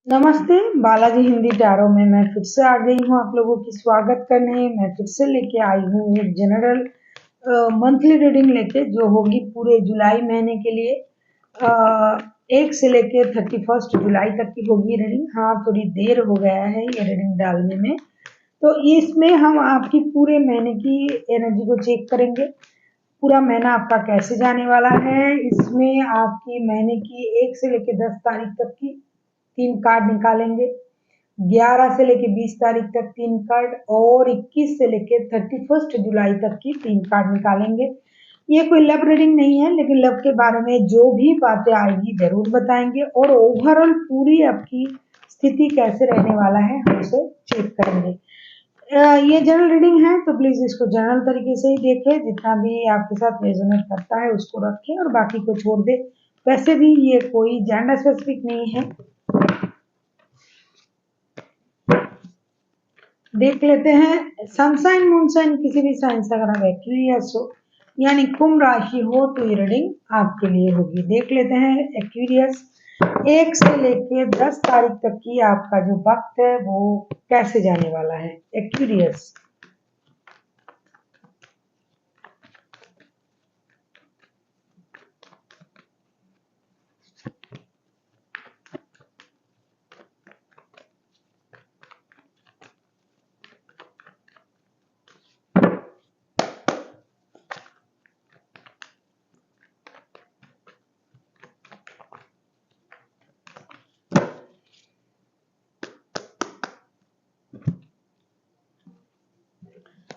नमस्ते, बालाजी हिंदी टैरो में मैं फिर से आ गई हूँ आप लोगों की स्वागत करने। मैं फिर से लेके आई हूँ एक जनरल मंथली रीडिंग लेके, जो होगी पूरे जुलाई महीने के लिए। 1 से लेके 31 जुलाई तक की होगी रीडिंग। हाँ, थोड़ी देर हो गया है ये रीडिंग डालने में, तो इसमें हम आपकी पूरे महीने की एनर्जी को चेक करेंगे। पूरा महीना आपका कैसे जाने वाला है, इसमें आपकी महीने की 1 से लेके 10 तारीख तक की 3 कार्ड निकालेंगे, 11 से लेके 20 तारीख तक 3 कार्ड और 21 से लेके 31 जुलाई तक की 3 कार्ड निकालेंगे। ये कोई लव रीडिंग नहीं है, लेकिन लव के बारे में जो भी बातें आएगी जरूर बताएंगे और ओवरऑल पूरी आपकी स्थिति कैसे रहने वाला है हम उसे चेक करेंगे। ये जनरल रीडिंग है, तो प्लीज इसको जनरल तरीके से ही देखें। जितना भी आपके साथ रेजोनेट करता है उसको रखें और बाकी को छोड़ दे। वैसे भी ये कोई जेंडर स्पेसिफिक नहीं है। देख लेते हैं सनसाइन मूनसाइन किसी भी साइन से अगर आप एक्वेरियस हो यानी कुंभ राशि हो तो ये रीडिंग आपके लिए होगी। देख लेते हैं एक्वेरियस 1 से लेके 10 तारीख तक की आपका जो वक्त है वो कैसे जाने वाला है। Aquarius,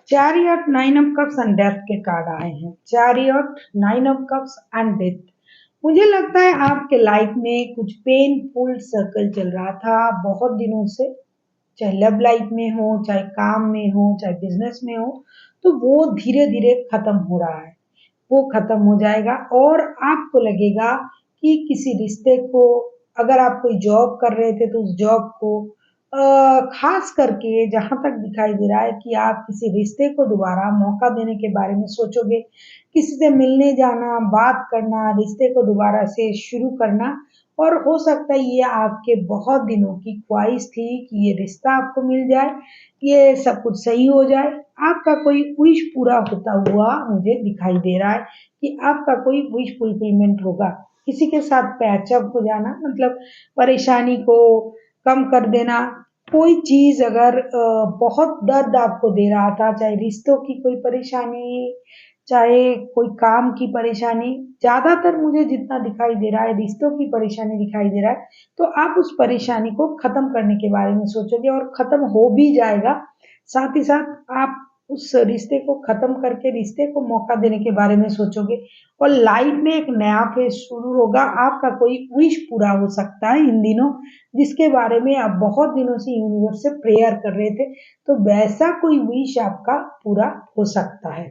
chariot, 9 of cups and death के कार्ड आए हैं। Chariot, 9 of cups and death. मुझे लगता है आपके लाइफ में कुछ पेनफुल सर्कल चल रहा था बहुत दिनों से, चाहे लव लाइफ में हो, चाहे काम में हो, चाहे बिजनेस में हो, तो वो धीरे धीरे खत्म हो रहा है। वो खत्म हो जाएगा और आपको लगेगा कि किसी रिश्ते को, अगर आप कोई जॉब कर रहे थे तो उस जॉब को खास करके जहां तक दिखाई दे रहा है कि आप किसी रिश्ते को दोबारा मौका देने के बारे में सोचोगे। किसी से मिलने जाना, बात करना, रिश्ते को दोबारा से शुरू करना। और हो सकता है ये आपके बहुत दिनों की ख्वाहिश थी कि ये रिश्ता आपको मिल जाए, ये सब कुछ सही हो जाए। आपका कोई विश पूरा होता हुआ मुझे दिखाई दे रहा है कि आपका कोई विश फुलफिलमेंट होगा। किसी के साथ पैचअप हो जाना मतलब परेशानी को कम कर देना। कोई चीज अगर बहुत दर्द आपको दे रहा था, चाहे रिश्तों की कोई परेशानी, चाहे कोई काम की परेशानी, ज्यादातर मुझे जितना दिखाई दे रहा है रिश्तों की परेशानी दिखाई दे रहा है, तो आप उस परेशानी को खत्म करने के बारे में सोचोगे और खत्म हो भी जाएगा। साथ ही साथ आप उस रिश्ते को खत्म करके रिश्ते को मौका देने के बारे में सोचोगे और लाइफ में एक नया फेज शुरू होगा। आपका कोई विश पूरा हो सकता है इन दिनों, जिसके बारे में आप बहुत दिनों से यूनिवर्स से प्रेयर कर रहे थे, तो वैसा कोई विश आपका पूरा हो सकता है।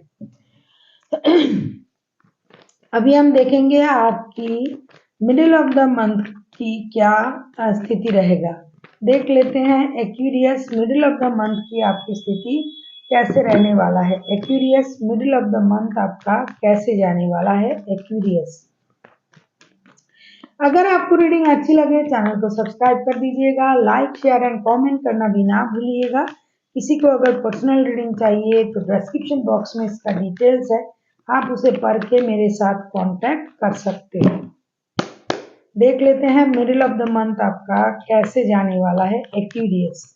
अभी हम देखेंगे आपकी मिडिल ऑफ द मंथ की क्या स्थिति रहेगा। देख लेते हैं Aquarius middle of the month की आपकी स्थिति कैसे रहने वाला है। Aquarius middle of the month आपका कैसे जाने वाला है। एक्वेरियस, अगर आपको रीडिंग अच्छी लगे चैनल को सब्सक्राइब कर दीजिएगा, लाइक शेयर एंड कमेंट करना भी ना भूलिएगा। किसी को अगर पर्सनल रीडिंग चाहिए तो डिस्क्रिप्शन बॉक्स में इसका डिटेल्स है, आप उसे पढ़ के मेरे साथ कांटेक्ट कर सकते हैं। देख लेते हैं मिडिल ऑफ द मंथ आपका कैसे जाने वाला है। एक्वेरियस,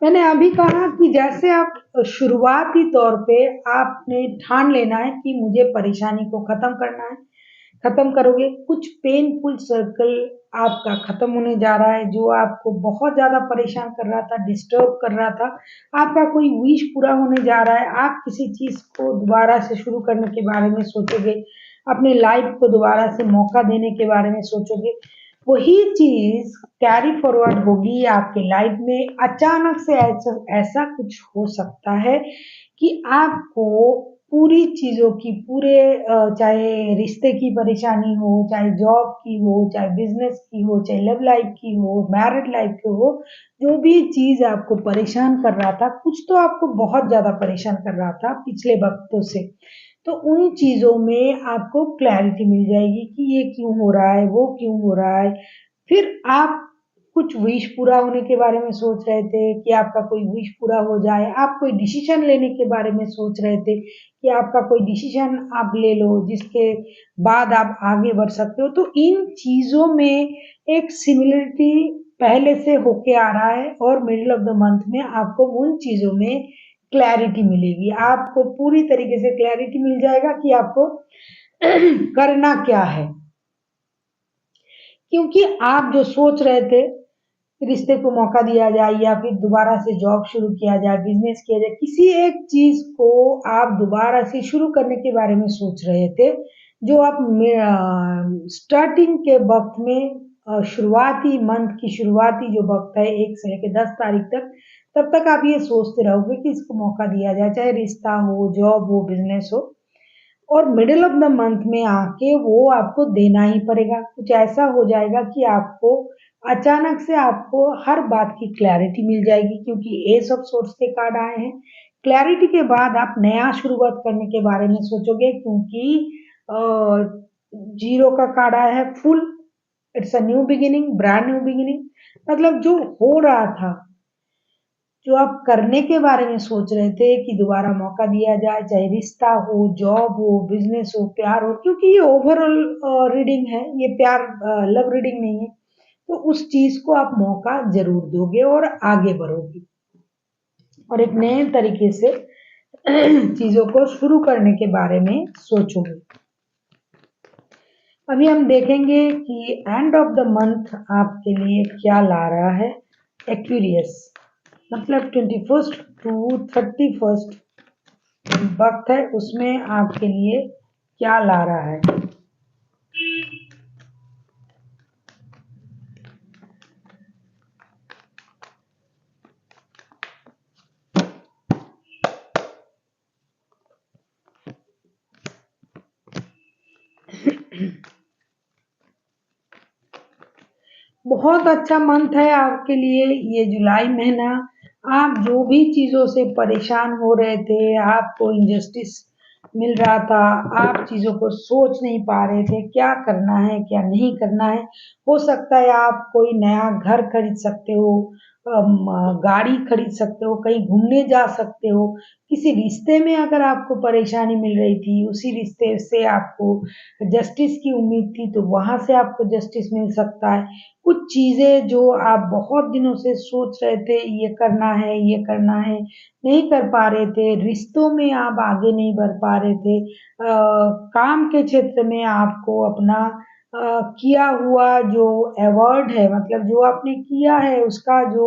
मैंने अभी कहा कि जैसे आप शुरुआती तौर पे आपने ठान लेना है कि मुझे परेशानी को खत्म करना है, खत्म करोगे। कुछ पेनफुल सर्कल आपका खत्म होने जा रहा है जो आपको बहुत ज्यादा परेशान कर रहा था, डिस्टर्ब कर रहा था। आपका कोई विश पूरा होने जा रहा है। आप किसी चीज को दोबारा से शुरू करने के बारे में सोचोगे, अपनी लाइफ को दोबारा से मौका देने के बारे में सोचोगे। वही चीज कैरी फॉरवर्ड होगी आपके लाइफ में। अचानक से ऐसा ऐसा कुछ हो सकता है कि आपको पूरी चीज़ों की चाहे रिश्ते की परेशानी हो, चाहे जॉब की हो, चाहे बिज़नेस की हो, चाहे लव लाइफ़ की हो, मैरिड लाइफ़ की हो, जो भी चीज़ आपको परेशान कर रहा था, कुछ तो आपको बहुत ज़्यादा परेशान कर रहा था पिछले वक़्तों से। तो उन चीज़ों में आपको क्लैरिटी मिल जाएगी कि ये क्यों हो रहा है, वो क्यों हो रहा है। फिर आप कुछ विश पूरा होने के बारे में सोच रहे थे कि आपका कोई विश पूरा हो जाए, आप कोई डिसीज़न लेने के बारे में सोच रहे थे कि आपका कोई डिसीज़न आप ले लो जिसके बाद आप आगे बढ़ सकते हो। तो इन चीज़ों में एक सिमिलरिटी पहले से होके आ रहा है और मिडल ऑफ द मंथ में आपको उन चीज़ों में क्लैरिटी मिलेगी। आपको पूरी तरीके से क्लैरिटी मिल जाएगा कि आपको करना क्या है। क्योंकि आप जो सोच रहे थे, रिश्ते को मौका दिया जाए या फिर दोबारा से जॉब शुरू किया जाए, बिज़नेस किया जाए, किसी एक चीज़ को आप दोबारा से शुरू करने के बारे में सोच रहे थे, जो आप स्टार्टिंग के वक़्त में शुरुआती मंथ की शुरुआती जो वक़्त है 1 से लेके 10 तारीख तक, तब तक आप ये सोचते रहोगे कि इसको मौका दिया जाए, चाहे रिश्ता हो, जॉब हो, बिज़नेस हो। और मिडल ऑफ द मंथ में आके वो आपको देना ही पड़ेगा। कुछ ऐसा हो जाएगा कि आपको अचानक से आपको हर बात की क्लैरिटी मिल जाएगी क्योंकि एस ऑफ सोर्स के कार्ड आए हैं। क्लैरिटी के बाद आप नया शुरुआत करने के बारे में सोचोगे क्योंकि अ, जीरो का कार्ड आया है full. It's a new beginning, brand new beginning. मतलब जो हो रहा था, जो आप करने के बारे में सोच रहे थे कि दोबारा मौका दिया जाए, चाहे रिश्ता हो, जॉब हो, बिज़नेस हो, प्यार हो, क्योंकि ये ओवरऑल रीडिंग है, ये लव रीडिंग नहीं है। तो उस चीज़ को आप मौका ज़रूर दोगे और आगे बढ़ोगे और एक नए तरीके से चीज़ों को शुरू करने के बारे में सोचोगे। अभी हम देखेंगे कि एंड ऑफ द मंथ आपके लिए क्या ला रहा है एक्वेरियस। मतलब 21st टू 31st वक्त है उसमें आपके लिए क्या ला रहा है। बहुत अच्छा मंथ है आपके लिए ये जुलाई महीना। आप जो भी चीज़ों से परेशान हो रहे थे, आपको इनजस्टिस मिल रहा था, आप चीज़ों को सोच नहीं पा रहे थे, क्या करना है, क्या नहीं करना है। हो सकता है आप कोई नया घर खरीद सकते हो, गाड़ी खरीद सकते हो, कहीं घूमने जा सकते हो। किसी रिश्ते में अगर आपको परेशानी मिल रही थी, उसी रिश्ते से आपको जस्टिस की उम्मीद थी, तो वहाँ से आपको जस्टिस मिल सकता है। कुछ चीज़ें जो आप बहुत दिनों से सोच रहे थे ये करना है, नहीं कर पा रहे थे, रिश्तों में आप आगे नहीं बढ़ पा रहे थे, काम के क्षेत्र में आपको अपना किया हुआ जो अवार्ड है मतलब जो आपने किया है उसका जो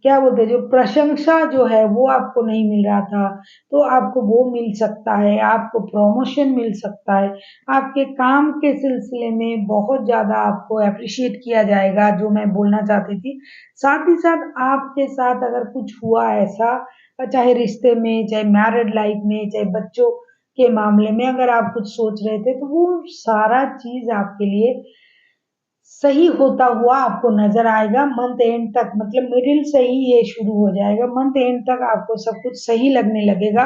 क्या बोलते हैं जो प्रशंसा जो है वो आपको नहीं मिल रहा था, तो आपको वो मिल सकता है, आपको प्रमोशन मिल सकता है, आपके काम के सिलसिले में बहुत ज़्यादा आपको एप्रिशिएट किया जाएगा जो मैं बोलना चाहती थी। साथ ही साथ आपके साथ अगर कुछ हुआ ऐसा चाहे रिश्ते में, चाहे मैरिड लाइफ में, चाहे बच्चों के मामले में अगर आप कुछ सोच रहे थे तो वो सारा चीज़ आपके लिए सही होता हुआ आपको नज़र आएगा मंथ एंड तक। मतलब मिडिल से ही ये शुरू हो जाएगा, मंथ एंड तक आपको सब कुछ सही लगने लगेगा।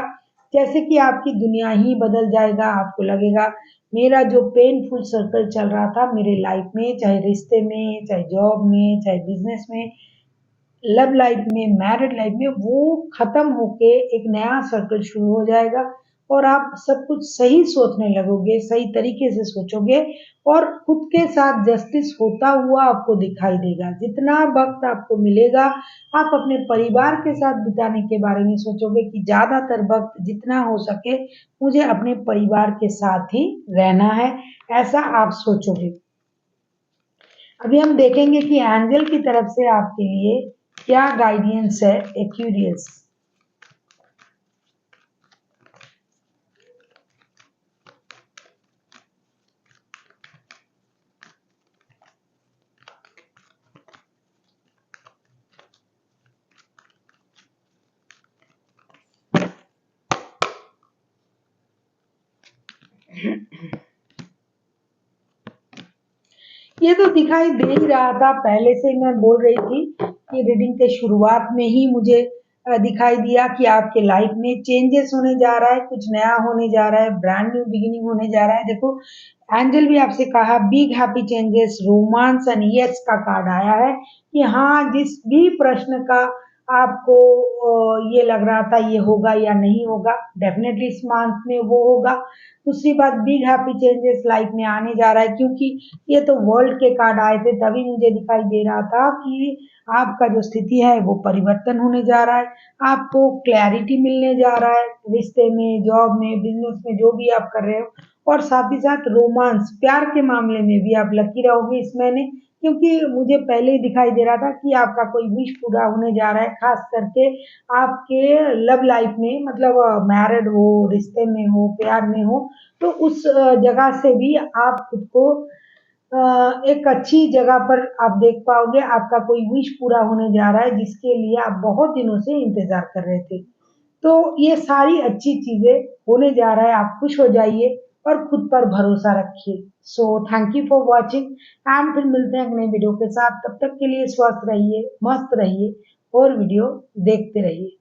जैसे कि आपकी दुनिया ही बदल जाएगा, आपको लगेगा मेरा जो पेनफुल सर्कल चल रहा था मेरे लाइफ में, चाहे रिश्ते में, चाहे जॉब में, चाहे बिज़नेस में, लव लाइफ में, मैरिड लाइफ में, वो खत्म होके एक नया सर्कल शुरू हो जाएगा और आप सब कुछ सही सोचने लगोगे, सही तरीके से सोचोगे और खुद के साथ जस्टिस होता हुआ आपको दिखाई देगा। जितना वक़्त आपको मिलेगा, आप अपने परिवार के साथ बिताने के बारे में सोचोगे कि ज़्यादातर वक़्त जितना हो सके मुझे अपने परिवार के साथ ही रहना है, ऐसा आप सोचोगे। अभी हम देखेंगे कि एंजल की तरफ से आपके लिए क्या गाइडेंस है एक्वेरियस। ये तो दिखाई दे ही रहा था, पहले से मैं बोल रही थी कि रीडिंग के शुरुआत में ही मुझे दिखाई दिया कि आपके लाइफ में चेंजेस होने जा रहा है, कुछ नया होने जा रहा है, ब्रांड न्यू बिगिनिंग होने जा रहा है। देखो, एंजल भी आपसे कहा big happy changes, romance and yes का कार्ड आया है कि हाँ, जिस भी प्रश्न का आपको ये लग रहा था ये होगा या नहीं होगा, डेफिनेटली इस मंथ में वो होगा। दूसरी बात, बिग हैप्पी चेंजेस लाइफ में आने जा रहा है, क्योंकि ये तो वर्ल्ड के कार्ड आए थे, तभी मुझे दिखाई दे रहा था कि आपका जो स्थिति है वो परिवर्तन होने जा रहा है, आपको क्लैरिटी मिलने जा रहा है रिश्ते में, जॉब में, बिजनेस में, जो भी आप कर रहे हो। और साथ ही साथ रोमांस, प्यार के मामले में भी आप लकी रहोगे इस महीने, क्योंकि मुझे पहले ही दिखाई दे रहा था कि आपका कोई विश पूरा होने जा रहा है, खास करके आपके लव लाइफ में, मतलब मैरिड हो, रिश्ते में हो, प्यार में हो, तो उस जगह से भी आप खुद को एक अच्छी जगह पर आप देख पाओगे, आपका कोई विश पूरा होने जा रहा है जिसके लिए आप बहुत दिनों से इंतजार कर रहे थे। तो ये सारी अच्छी चीजें होने जा रहा है, आप खुश हो जाइए और खुद पर भरोसा रखिए। So thank you for watching and फिर मिलते हैं एक नई वीडियो के साथ। तब तक के लिए स्वस्थ रहिए, मस्त रहिए और वीडियो देखते रहिए।